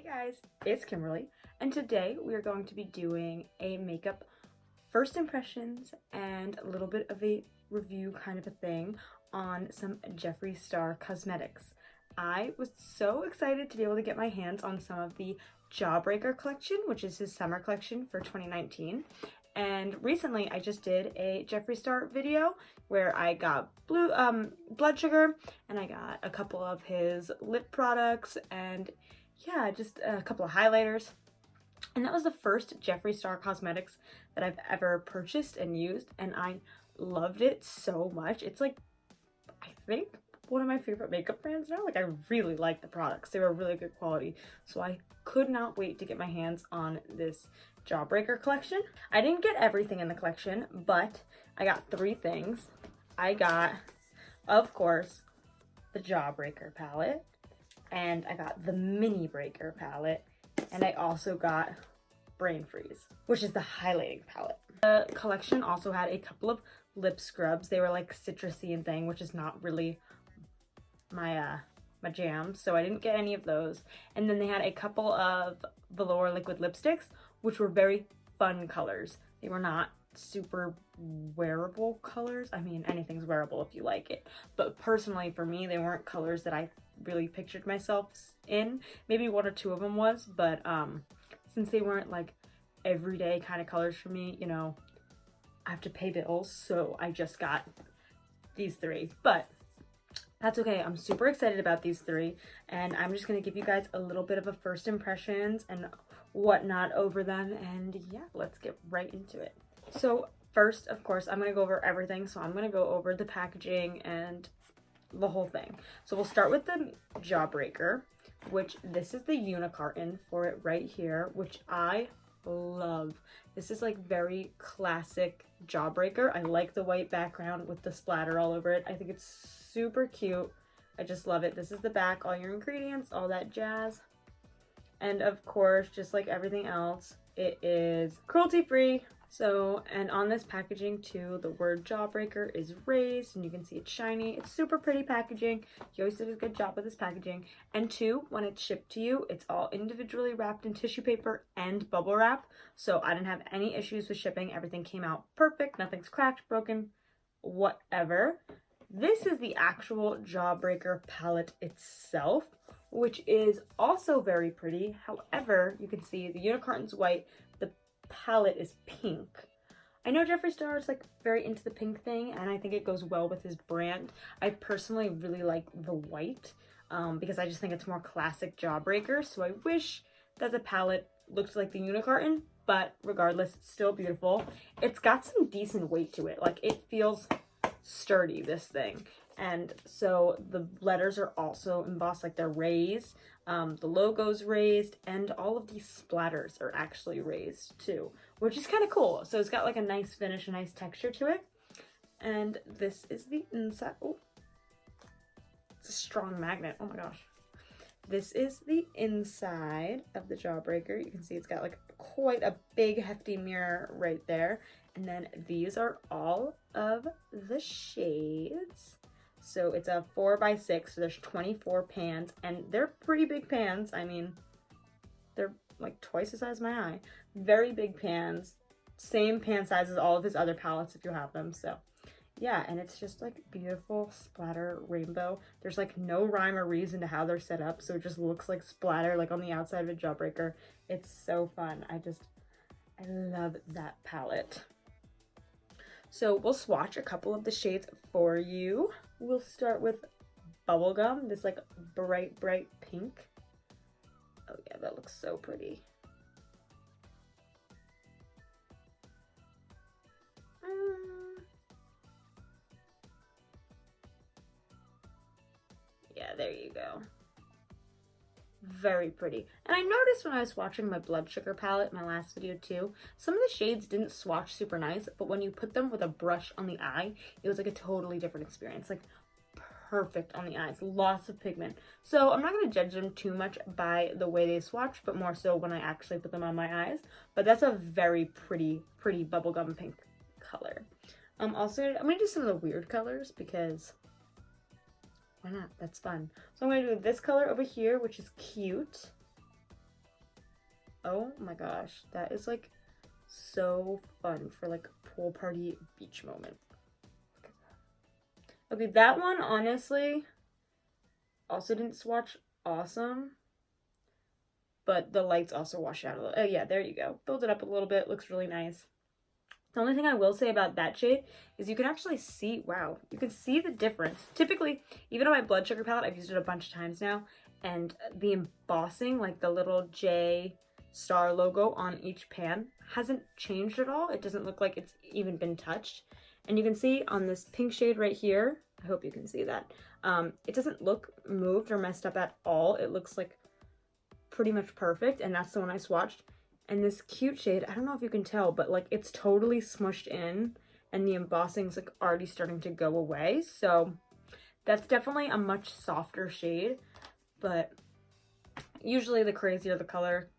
Guys, it's Kimberly, and today we are going to be doing a makeup first impressions and a little bit of a review kind of a thing on some Jefree Star cosmetics. I was so excited to be able to get my hands on some of the Jawbreaker collection, which is his summer collection for 2019. And recently I just did a Jefree Star video where I got blood sugar, and I got a couple of his lip products, and yeah, just a couple of highlighters. And that was the first Jefree Star cosmetics that I've ever purchased and used, and I loved it so much. It's like, I think, one of my favorite makeup brands now. Like, I really like the products. They were really good quality. So I could not wait to get my hands on this Jawbreaker collection. I didn't get everything in the collection, but I got 3 things. I got, of course, the Jawbreaker palette, and I got the Minibreaker palette, and I also got Brain Freeze, which is the highlighting palette. The collection also had a couple of lip scrubs. They were like citrusy and thing, which is not really my my jam, so I didn't get any of those. And then they had a couple of velour liquid lipsticks, which were very fun colors. They were not super wearable colors. I mean, anything's wearable if you like it, but personally for me, they weren't colors that I really pictured myself in. Maybe 1 or 2 of them was, but since they weren't like everyday kind of colors for me, you know, I have to pay bills, so I just got these 3. But that's okay. I'm super excited about these 3, and I'm just gonna give you guys a little bit of a first impressions and whatnot over them, and yeah, let's get right into it. So first, of course, I'm gonna go over everything. So I'm gonna go over the packaging and the whole thing. So we'll start with the Jawbreaker, which this is the unicarton for it right here, which I love. This is like very classic Jawbreaker. I like the white background with the splatter all over it. I think it's super cute. I just love it. This is the back, all your ingredients, all that jazz. And of course, just like everything else, it is cruelty-free. So, and on this packaging too, the word Jawbreaker is raised, and you can see it's shiny. It's super pretty packaging. He always did a good job with this packaging. And 2, when it's shipped to you, it's all individually wrapped in tissue paper and bubble wrap. So I didn't have any issues with shipping. Everything came out perfect. Nothing's cracked, broken, whatever. This is the actual Jawbreaker palette itself, which is also very pretty. However, you can see the unicarton's white, the palette is pink. I know Jefree Star is like very into the pink thing, and I think it goes well with his brand. I personally really like the white because I just think it's more classic Jawbreaker. So I wish that the palette looked like the unicarton, but regardless, it's still beautiful. It's got some decent weight to it. Like, it feels sturdy, this thing. And so the letters are also embossed, like they're raised. The logo's raised, and all of these splatters are actually raised too, which is kind of cool. So it's got like a nice finish, a nice texture to it. And this is the inside. Oh, it's a strong magnet. Oh my gosh. This is the inside of the Jawbreaker. You can see it's got like quite a big hefty mirror right there. And then these are all of the shades. So it's a 4x6, so there's 24 pans, and they're pretty big pans. I mean, they're like twice the size of my eye. Very big pans. Same pan size as all of his other palettes if you have them. So yeah, and it's just like beautiful splatter rainbow. There's like no rhyme or reason to how they're set up, so it just looks like splatter like on the outside of a Jawbreaker. It's so fun. I love that palette. So we'll swatch a couple of the shades for you. We'll start with Bubblegum, this like bright pink. Oh yeah, that looks so pretty. Yeah, there you go. Very pretty. And I noticed when I was swatching my blood sugar palette, my last video too, some of the shades didn't swatch super nice, but when you put them with a brush on the eye, it was like a totally different experience. Like, perfect on the eyes, lots of pigment. So I'm not going to judge them too much by the way they swatch, but more so when I actually put them on my eyes. But that's a very pretty bubblegum pink color. Also, I'm going to do some of the weird colors because why not? That's fun. So I'm going to do this color over here, which is cute. Oh my gosh, that is like so fun for like a pool party beach moment. Okay, that one honestly also didn't swatch awesome, but the lights also wash out a little. Oh yeah, there you go. Build it up a little bit, looks really nice. The only thing I will say about that shade is you can actually see, wow, you can see the difference. Typically, even on my blood sugar palette, I've used it a bunch of times now, and the embossing, like the little J star logo on each pan, hasn't changed at all. It doesn't look like it's even been touched. And you can see on this pink shade right here, I hope you can see that, it doesn't look moved or messed up at all. It looks like pretty much perfect, and that's the one I swatched. And this cute shade, I don't know if you can tell, but like it's totally smushed in and the embossing's like already starting to go away. So that's definitely a much softer shade, but usually the crazier the color,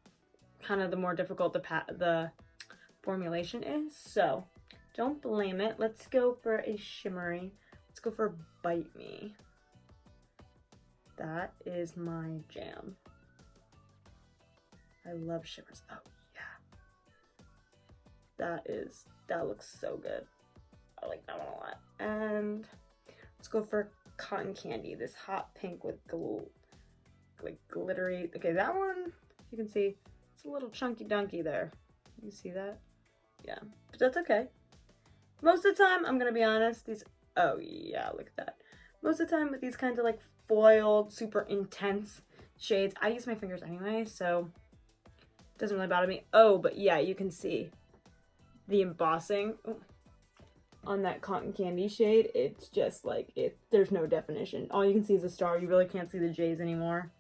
kind of the more difficult the formulation is. So don't blame it. Let's go for a shimmery. Let's go for Bite Me. That is my jam. I love shimmers. Oh yeah. That looks so good. I like that one a lot. And let's go for Cotton Candy, this hot pink with like glittery. Okay, that one, you can see it's a little chunky dunky there. You see that? Yeah, but that's okay. Most of the time, I'm gonna be honest, oh yeah, look at that. Most of the time with these kinds of like foiled, super intense shades, I use my fingers anyway, so it doesn't really bother me. Oh, but yeah, you can see the embossing on that Cotton Candy shade. It's just like, there's no definition. All you can see is a star. You really can't see the J's anymore.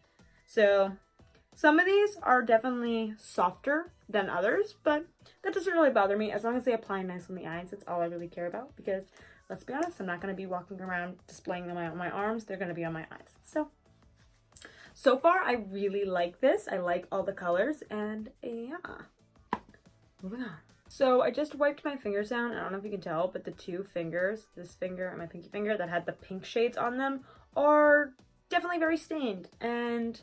So some of these are definitely softer than others, but that doesn't really bother me. As long as they apply nice on the eyes, that's all I really care about, because let's be honest, I'm not going to be walking around displaying them on my arms. They're going to be on my eyes. So far, I really like this. I like all the colors, and yeah, moving on. So I just wiped my fingers down. I don't know if you can tell, but the two fingers, this finger and my pinky finger that had the pink shades on them, are definitely very stained. And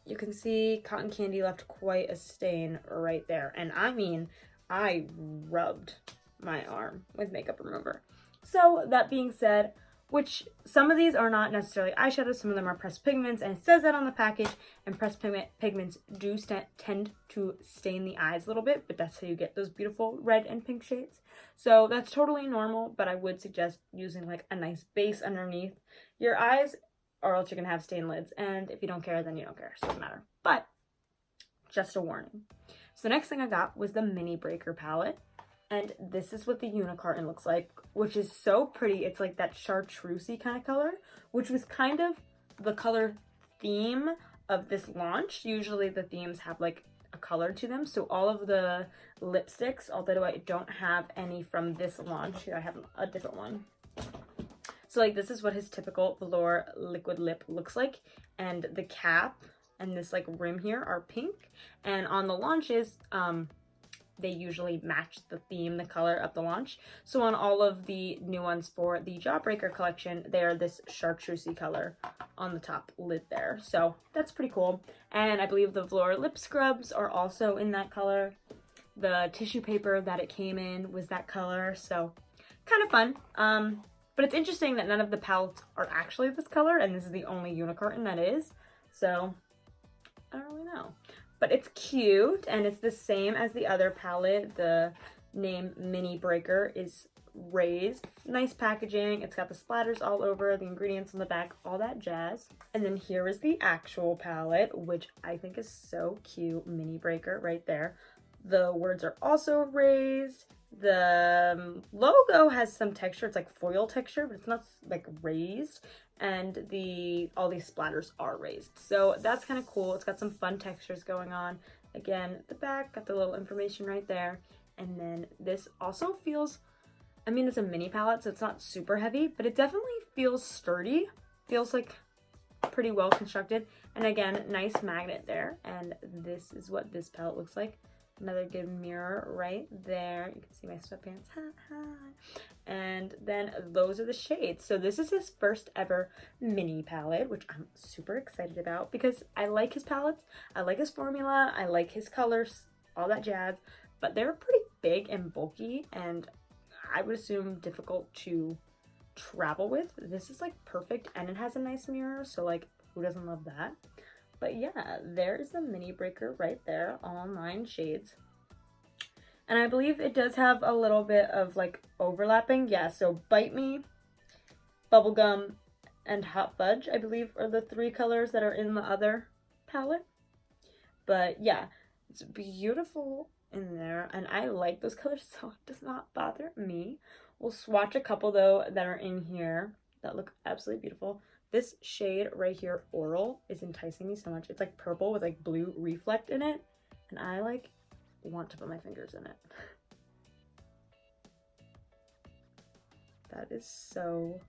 you can see Cotton Candy left quite a stain right there. And I mean, I rubbed my arm with makeup remover. So that being said, which some of these are not necessarily eyeshadows, some of them are pressed pigments, and it says that on the package, and pressed pigments do tend to stain the eyes a little bit, but that's how you get those beautiful red and pink shades. So that's totally normal, but I would suggest using like a nice base underneath your eyes, or else you're gonna have stained lids, and if you don't care, then you don't care, so it doesn't matter. But just a warning. So the next thing I got was the Minibreaker Palette. And this is what the unicorn looks like, which is so pretty. It's like that chartreusey kind of color, which was kind of the color theme of this launch. Usually the themes have like a color to them. So all of the lipsticks, although I don't have any from this launch, here I have a different one. So like this is what his typical velour liquid lip looks like. And the cap and this like rim here are pink. And on the launches, they usually match the theme, the color of the launch. So on all of the new ones for the Jawbreaker collection, they are this chartreusey color on the top lid there. So that's pretty cool. And I believe the velour lip scrubs are also in that color. The tissue paper that it came in was that color. So kind of fun. But it's interesting that none of the palettes are actually this color, and this is the only unicorn that is. So I don't really know. But it's cute, and it's the same as the other palette. The name Minibreaker is raised. Nice packaging. It's got the splatters all over, the ingredients on the back, all that jazz. And then here is the actual palette, which I think is so cute. Minibreaker right there. The words are also raised. The logo has some texture. It's like foil texture, but it's not like raised. And all these splatters are raised. So that's kind of cool. It's got some fun textures going on. Again, the back got the little information right there. And then this also feels, I mean, it's a mini palette, so it's not super heavy, but it definitely feels sturdy. Feels like pretty well constructed. And again, nice magnet there. And this is what this palette looks like. Another good mirror right there. You can see my sweatpants. And then those are the shades. So this is his first ever mini palette, which I'm super excited about because I like his palettes. I like his formula. I like his colors, all that jazz. But they're pretty big and bulky, and I would assume difficult to travel with. This is like perfect, and it has a nice mirror, so like who doesn't love that? But yeah, there's the Minibreaker right there, all 9 shades. And I believe it does have a little bit of like overlapping. Yeah, so Bite Me, Bubblegum, and Hot Fudge, I believe, are the 3 colors that are in the other palette. But yeah, it's beautiful in there, and I like those colors, so it does not bother me. We'll swatch a couple though that are in here that look absolutely beautiful. This shade right here, Oral, is enticing me so much. It's like purple with like blue reflect in it, and I like want to put my fingers in it. That is so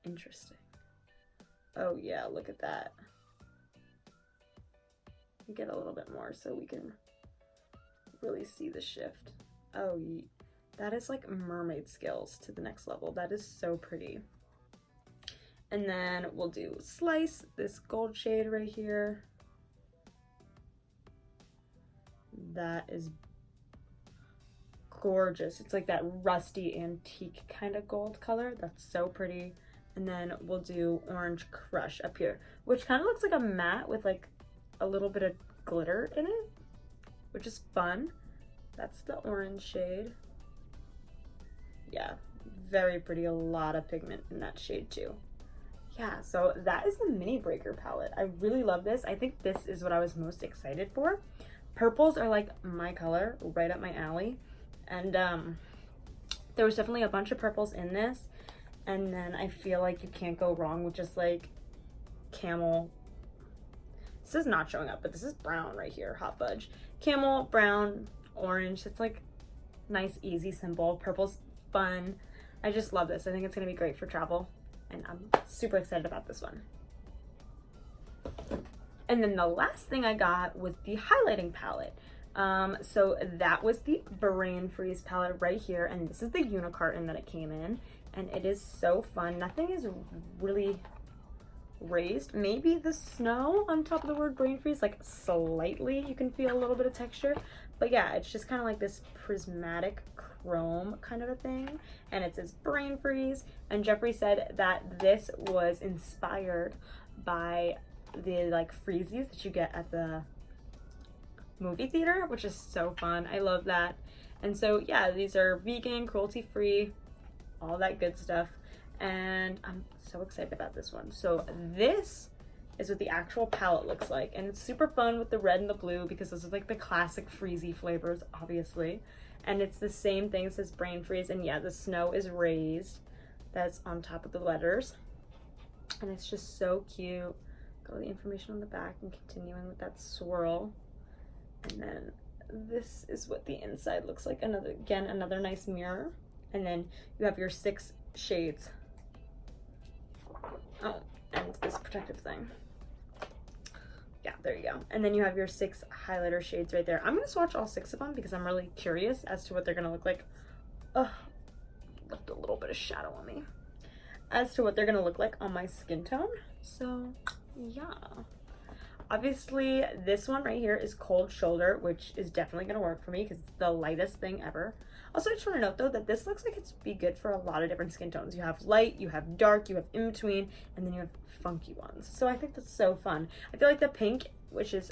interesting. Oh yeah, look at that. Get a little bit more so we can really see the shift. Oh, that is like mermaid skills to the next level. That is so pretty. And then we'll do Slice, this gold shade right here. That is gorgeous. It's like that rusty antique kind of gold color. That's so pretty. And then we'll do Orange Crush up here, which kind of looks like a matte with like a little bit of glitter in it, which is fun. That's the orange shade. Yeah, very pretty. A lot of pigment in that shade too. Yeah, so that is the Minibreaker palette. I really love this. I think this is what I was most excited for. Purples are like my color, right up my alley. And there was definitely a bunch of purples in this. And then I feel like you can't go wrong with just like camel. This is not showing up, but this is brown right here, Hot Fudge. Camel, brown, orange. It's like nice, easy, simple. Purple's fun. I just love this. I think it's gonna be great for travel, and I'm super excited about this one. And then the last thing I got was the highlighting palette. So that was the Brain Freeze palette right here, and this is the unicarton that it came in, and it is so fun. Nothing is really raised. Maybe the snow on top of the word Brain Freeze, like slightly, you can feel a little bit of texture, but yeah, it's just kind of like this prismatic chrome kind of a thing, and it says Brain Freeze. And Jefree said that this was inspired by the like freezies that you get at the movie theater, which is so fun. I love that. And so yeah, these are vegan, cruelty free, all that good stuff, and I'm so excited about this one. So this is what the actual palette looks like, and it's super fun with the red and the blue because those are like the classic freezy flavors, obviously. And it's the same thing, it says Brain Freeze, and yeah, the snow is raised. That's on top of the letters, and it's just so cute. Got the information on the back and continuing with that swirl. And then this is what the inside looks like. Another nice mirror. And then you have your 6 shades. Oh, and this protective thing. Yeah, there you go. And then you have your 6 highlighter shades right there. I'm gonna swatch all 6 of them because I'm really curious as to what they're gonna look like. Ugh, left a little bit of shadow on me. As to what they're gonna look like on my skin tone. So yeah. Obviously, this one right here is Cold Shoulder, which is definitely going to work for me because it's the lightest thing ever. Also, I just want to note, though, that this looks like it's be good for a lot of different skin tones. You have light, you have dark, you have in between, and then you have funky ones. So I think that's so fun. I feel like the pink, which is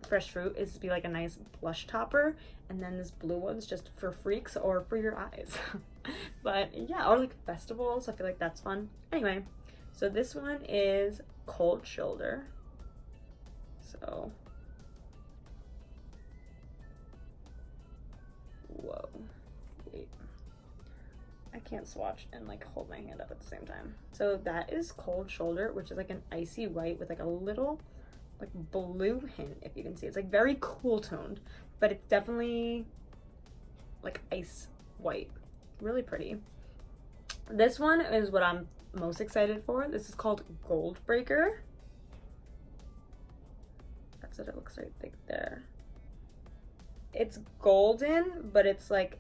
Fresh Fruit, is to be like a nice blush topper, and then this blue one's just for freaks or for your eyes. But yeah, or like festivals, I feel like that's fun. Anyway, so this one is Cold Shoulder. So, whoa, wait, I can't swatch and like hold my hand up at the same time. So that is Cold Shoulder, which is like an icy white with like a little like blue hint, if you can see. It's like very cool toned, but it's definitely like ice white, really pretty. This one is what I'm most excited for. This is called Jawbreaker. That's what it looks like there. It's golden, but it's like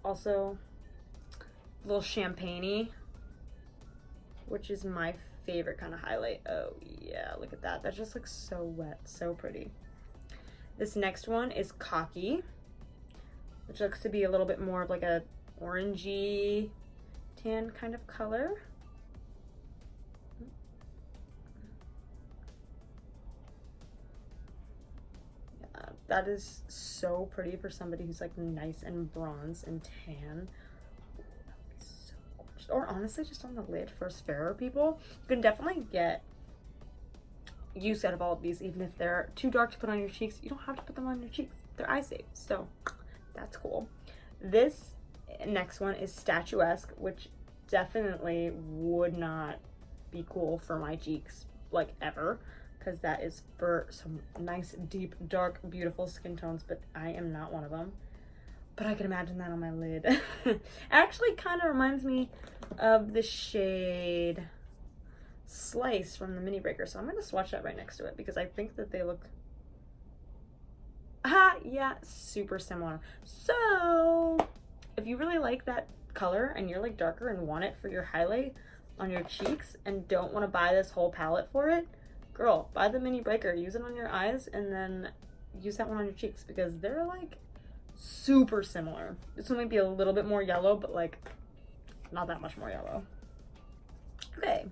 also a little champagne-y, which is my favorite kind of highlight. Oh yeah, look at that. That just looks so wet, so pretty. This next one is Cocky, which looks to be a little bit more of like a orangey tan kind of color. Yeah, that is so pretty for somebody who's like nice and bronze and tan. Or honestly just on the lid for us fairer people. You can definitely get use out of all of these, even if they're too dark to put on your cheeks. You don't have to put them on your cheeks. They're eye safe, so that's cool. This next one is Statuesque, which definitely would not be cool for my cheeks, like ever, because that is for some nice, deep, dark, beautiful skin tones, but I am not one of them. But I can imagine that on my lid. It actually kind of reminds me of the shade Slice from the Minibreaker. So I'm going to swatch that right next to it because I think that they look, yeah, super similar. So if you really like that color and you're like darker and want it for your highlight on your cheeks and don't want to buy this whole palette for it, girl, buy the Minibreaker, use it on your eyes, and then use that one on your cheeks because they're like super similar. This one might be a little bit more yellow, but like not that much more yellow. Okay,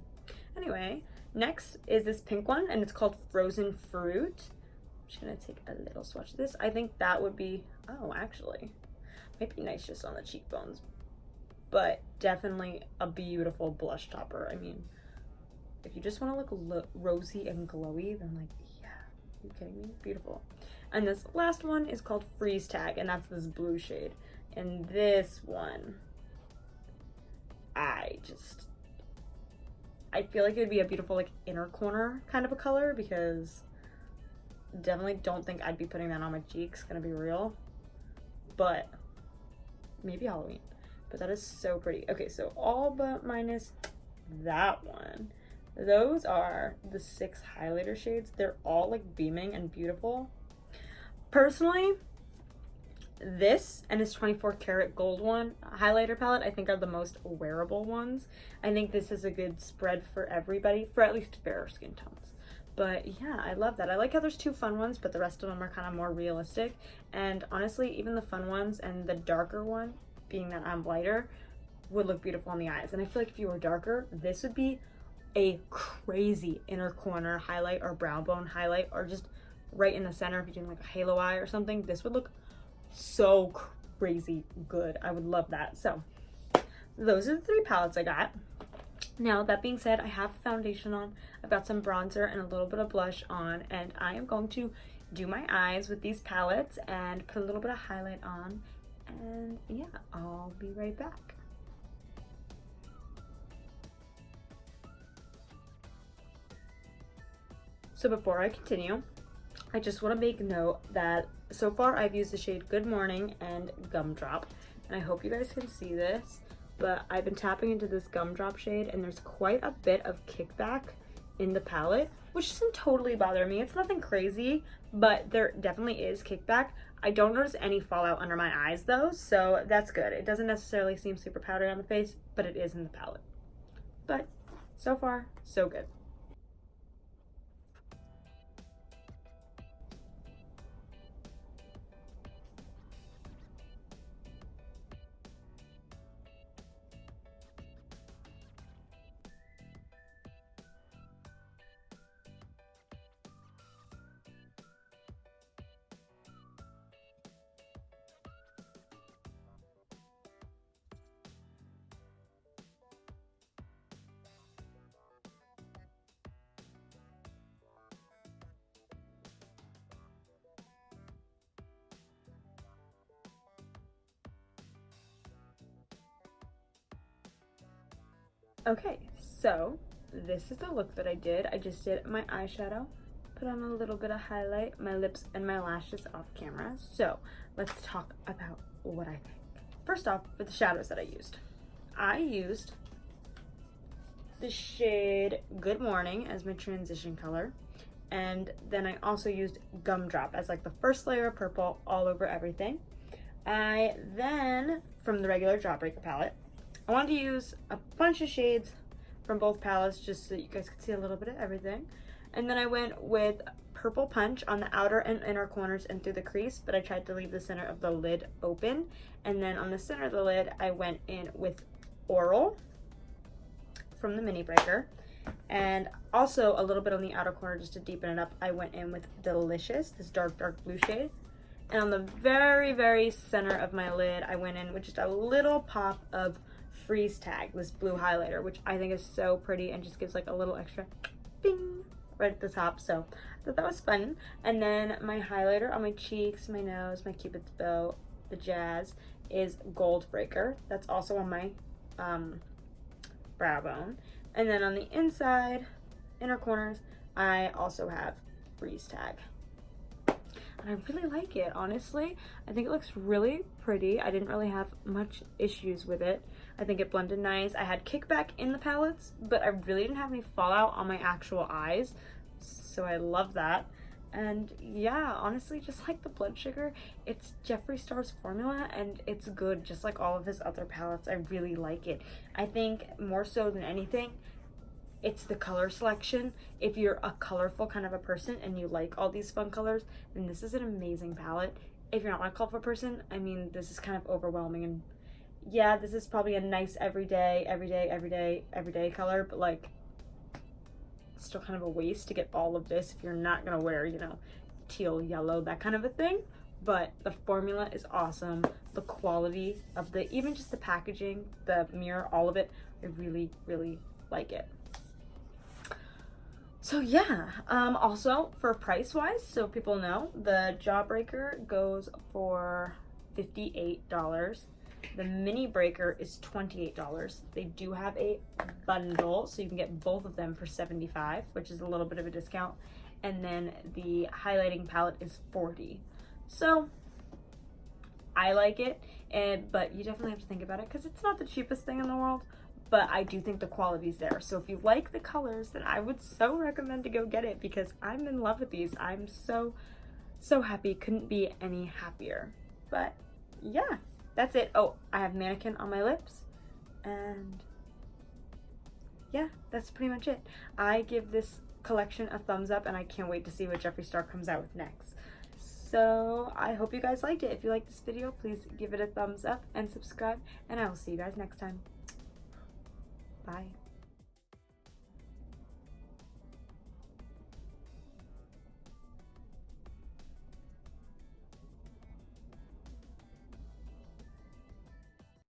anyway, next is this pink one and it's called Frozen Fruit. I'm just gonna take a little swatch of this. I think that would be, oh, actually might be nice just on the cheekbones, but definitely a beautiful blush topper. I mean, if you just want to look rosy and glowy, then like, yeah, are you kidding me? Beautiful. And this last one is called Freeze Tag, and that's this blue shade. And this one, I feel like it would be a beautiful like inner corner kind of a color, because definitely don't think I'd be putting that on my cheeks, gonna be real. But maybe Halloween. But that is so pretty. Okay, so all but minus that one. Those are the 6 highlighter shades. They're all like beaming and beautiful. Personally, this and this 24 karat gold one highlighter palette I think are the most wearable ones. I think this is a good spread for everybody, for at least fairer skin tones. But yeah, I love that. I like how there's 2 fun ones, but the rest of them are kind of more realistic. And honestly, even the fun ones and the darker one, being that I'm lighter, would look beautiful on the eyes. And I feel like if you were darker, this would be a crazy inner corner highlight or brow bone highlight, or just right in the center if you're doing like a halo eye or something. This would look so crazy good. I would love that. So those are the 3 palettes I got. Now, that being said, I have foundation on, I've got some bronzer and a little bit of blush on, and I am going to do my eyes with these palettes and put a little bit of highlight on, and yeah, I'll be right back. So before I continue, I just want to make note that so far I've used the shade Good Morning and Gumdrop, and I hope you guys can see this, but I've been tapping into this Gumdrop shade and there's quite a bit of kickback in the palette, which doesn't totally bother me. It's nothing crazy, but there definitely is kickback. I don't notice any fallout under my eyes though, so that's good. It doesn't necessarily seem super powdery on the face, but it is in the palette. But so far, so good. Okay, so this is the look that I did. I just did my eyeshadow, put on a little bit of highlight, my lips and my lashes off camera. So let's talk about what I think. First off, for the shadows that I used the shade Good Morning as my transition color, And then I also used Gumdrop as like the first layer of purple all over everything. I then, from the regular Jawbreaker palette, I wanted to use a bunch of shades from both palettes just so you guys could see a little bit of everything. And then I went with Purple Punch on the outer and inner corners and through the crease, but I tried to leave the center of the lid open. And then on the center of the lid, I went in with Oral from the Minibreaker. And also a little bit on the outer corner just to deepen it up, I went in with Delicious, this dark blue shade. And on the very, very center of my lid, I went in with just a little pop of Freeze Tag, this blue highlighter, which I think is so pretty and just gives like a little extra bing right at the top. So I thought that was fun. And then my highlighter on my cheeks, my nose, my cupid's bow, the jazz, is Jawbreaker. That's also on my brow bone. And then on the inside, inner corners, I also have Freeze Tag. And I really like it, honestly. I think it looks really pretty. I didn't really have much issues with it. I think it blended nice. I had kickback in the palettes, but I really didn't have any fallout on my actual eyes. So I love that. And yeah, honestly, just like the Blood Sugar, it's Jeffree Star's formula and it's good, just like all of his other palettes. I really like it. I think more so than anything, it's the color selection. If you're a colorful kind of a person and you like all these fun colors, then this is an amazing palette. If you're not a colorful person, I mean, this is kind of overwhelming. And yeah, this is probably a nice everyday color, but like, it's still kind of a waste to get all of this if you're not gonna wear, you know, teal, yellow, that kind of a thing. But the formula is awesome. The quality of the, even just the packaging, the mirror, all of it, I really, really like it. So yeah, also for price wise, so people know, the Jawbreaker goes for $58. The Minibreaker is $28. They do have a bundle, so you can get both of them for $75, which is a little bit of a discount. And then the highlighting palette is $40. So I like it, but you definitely have to think about it because it's not the cheapest thing in the world. But I do think the quality's there. So if you like the colors, then I would so recommend to go get it because I'm in love with these. I'm so happy. Couldn't be any happier. But yeah, that's it. Oh, I have Mannequin on my lips. And yeah, that's pretty much it. I give this collection a thumbs up and I can't wait to see what Jefree Star comes out with next. So I hope you guys liked it. If you liked this video, please give it a thumbs up and subscribe. And I will see you guys next time. Bye.